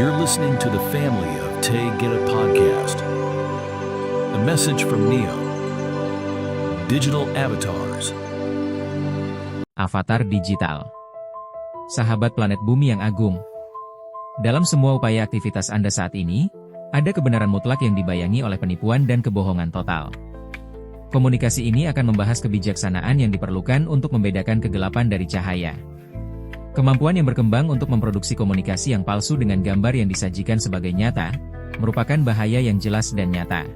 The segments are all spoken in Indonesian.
You're listening to the family of Tay Get It Podcast. A message from Neo. Digital Avatars. Avatar digital. Sahabat planet bumi yang agung. Dalam semua upaya aktivitas Anda saat ini, ada kebenaran mutlak yang dibayangi oleh penipuan dan kebohongan total. Komunikasi ini akan membahas kebijaksanaan yang diperlukan untuk membedakan kegelapan dari cahaya. Kemampuan yang berkembang untuk memproduksi komunikasi yang palsu dengan gambar yang disajikan sebagai nyata, merupakan bahaya yang jelas dan nyata.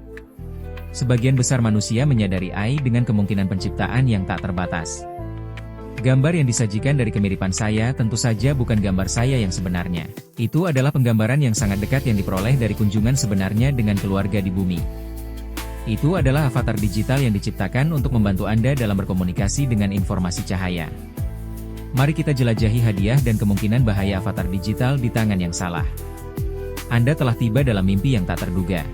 Sebagian besar manusia menyadari AI dengan kemungkinan penciptaan yang tak terbatas. Gambar yang disajikan dari kemiripan saya tentu saja bukan gambar saya yang sebenarnya. Itu adalah penggambaran yang sangat dekat yang diperoleh dari kunjungan sebenarnya dengan keluarga di bumi. Itu adalah avatar digital yang diciptakan untuk membantu Anda dalam berkomunikasi dengan informasi cahaya. Mari kita jelajahi hadiah dan kemungkinan bahaya avatar digital di tangan yang salah. Anda telah tiba dalam mimpi yang tak terduga.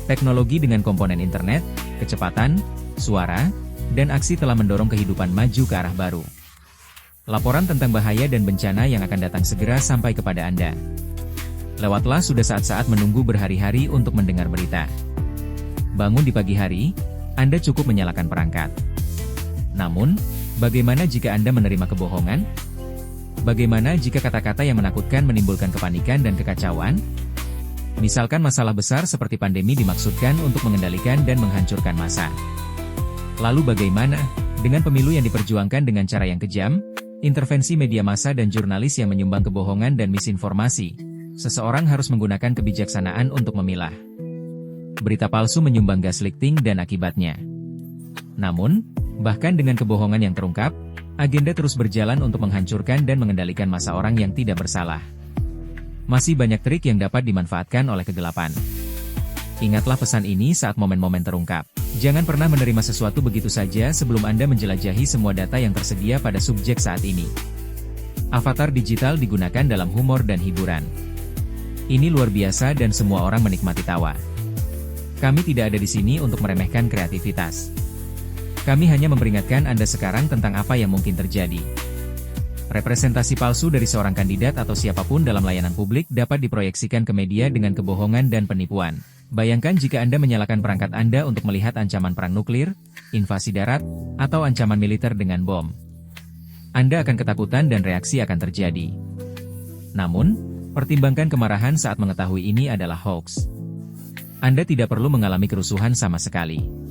Teknologi dengan komponen internet, kecepatan, suara, dan aksi telah mendorong kehidupan maju ke arah baru. Laporan tentang bahaya dan bencana yang akan datang segera sampai kepada Anda. Lewatlah sudah saat-saat menunggu berhari-hari untuk mendengar berita. Bangun di pagi hari, Anda cukup menyalakan perangkat. Namun, bagaimana jika Anda menerima kebohongan? Bagaimana jika kata-kata yang menakutkan menimbulkan kepanikan dan kekacauan? Misalkan masalah besar seperti pandemi dimaksudkan untuk mengendalikan dan menghancurkan massa. Lalu bagaimana dengan pemilu yang diperjuangkan dengan cara yang kejam, intervensi media massa dan jurnalis yang menyumbang kebohongan dan misinformasi? Seseorang harus menggunakan kebijaksanaan untuk memilah. Berita palsu menyumbang gaslighting dan akibatnya. Namun, bahkan dengan kebohongan yang terungkap, agenda terus berjalan untuk menghancurkan dan mengendalikan massa orang yang tidak bersalah. Masih banyak trik yang dapat dimanfaatkan oleh kegelapan. Ingatlah pesan ini saat momen-momen terungkap. Jangan pernah menerima sesuatu begitu saja sebelum Anda menjelajahi semua data yang tersedia pada subjek saat ini. Avatar digital digunakan dalam humor dan hiburan. Ini luar biasa dan semua orang menikmati tawa. Kami tidak ada di sini untuk meremehkan kreativitas. Kami hanya memperingatkan Anda sekarang tentang apa yang mungkin terjadi. Representasi palsu dari seorang kandidat atau siapapun dalam layanan publik dapat diproyeksikan ke media dengan kebohongan dan penipuan. Bayangkan jika Anda menyalakan perangkat Anda untuk melihat ancaman perang nuklir, invasi darat, atau ancaman militer dengan bom. Anda akan ketakutan dan reaksi akan terjadi. Namun, pertimbangkan kemarahan saat mengetahui ini adalah hoax. Anda tidak perlu mengalami kerusuhan sama sekali.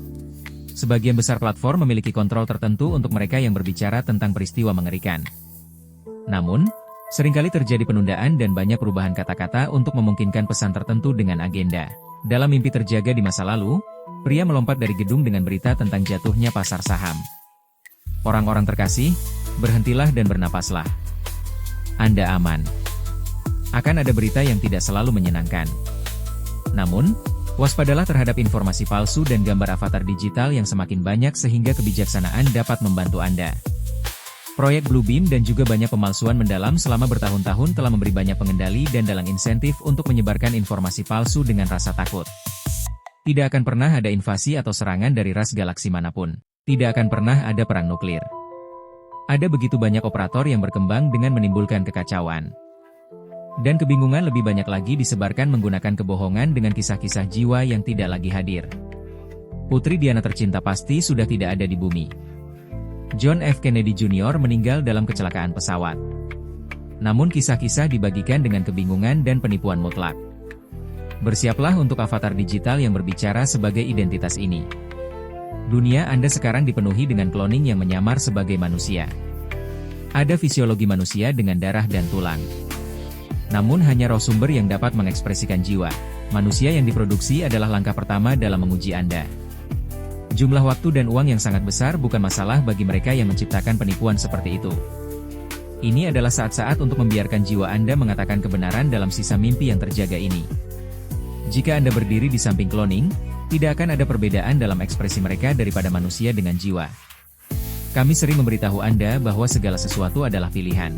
Sebagian besar platform memiliki kontrol tertentu untuk mereka yang berbicara tentang peristiwa mengerikan. Namun, seringkali terjadi penundaan dan banyak perubahan kata-kata untuk memungkinkan pesan tertentu dengan agenda. Dalam mimpi terjaga di masa lalu, pria melompat dari gedung dengan berita tentang jatuhnya pasar saham. Orang-orang terkasih, berhentilah dan bernapaslah. Anda aman. Akan ada berita yang tidak selalu menyenangkan. Namun, waspadalah terhadap informasi palsu dan gambar avatar digital yang semakin banyak sehingga kebijaksanaan dapat membantu Anda. Proyek Bluebeam dan juga banyak pemalsuan mendalam selama bertahun-tahun telah memberi banyak pengendali dan dalang insentif untuk menyebarkan informasi palsu dengan rasa takut. Tidak akan pernah ada invasi atau serangan dari ras galaksi manapun. Tidak akan pernah ada perang nuklir. Ada begitu banyak operator yang berkembang dengan menimbulkan kekacauan. Dan kebingungan lebih banyak lagi disebarkan menggunakan kebohongan dengan kisah-kisah jiwa yang tidak lagi hadir. Putri Diana tercinta pasti sudah tidak ada di bumi. John F. Kennedy Jr. meninggal dalam kecelakaan pesawat. Namun kisah-kisah dibagikan dengan kebingungan dan penipuan mutlak. Bersiaplah untuk avatar digital yang berbicara sebagai identitas ini. Dunia Anda sekarang dipenuhi dengan cloning yang menyamar sebagai manusia. Ada fisiologi manusia dengan darah dan tulang. Namun hanya roh sumber yang dapat mengekspresikan jiwa. Manusia yang diproduksi adalah langkah pertama dalam menguji Anda. Jumlah waktu dan uang yang sangat besar bukan masalah bagi mereka yang menciptakan penipuan seperti itu. Ini adalah saat-saat untuk membiarkan jiwa Anda mengatakan kebenaran dalam sisa mimpi yang terjaga ini. Jika Anda berdiri di samping cloning, tidak akan ada perbedaan dalam ekspresi mereka daripada manusia dengan jiwa. Kami sering memberitahu Anda bahwa segala sesuatu adalah pilihan.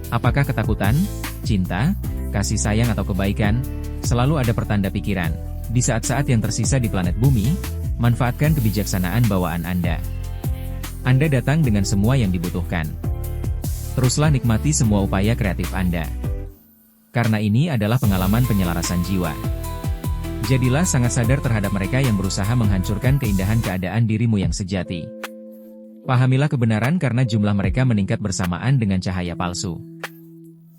Apakah ketakutan, cinta, kasih sayang atau kebaikan, selalu ada pertanda pikiran. Di saat-saat yang tersisa di planet bumi, manfaatkan kebijaksanaan bawaan Anda. Anda datang dengan semua yang dibutuhkan. Teruslah nikmati semua upaya kreatif Anda. Karena ini adalah pengalaman penyelarasan jiwa. Jadilah sangat sadar terhadap mereka yang berusaha menghancurkan keindahan keadaan dirimu yang sejati. Pahamilah kebenaran karena jumlah mereka meningkat bersamaan dengan cahaya palsu.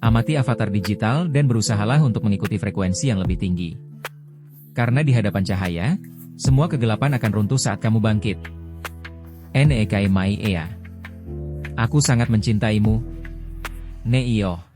Amati avatar digital dan berusahalah untuk mengikuti frekuensi yang lebih tinggi. Karena di hadapan cahaya, semua kegelapan akan runtuh saat kamu bangkit. Nekai Mai Ea. Aku sangat mencintaimu. Neio.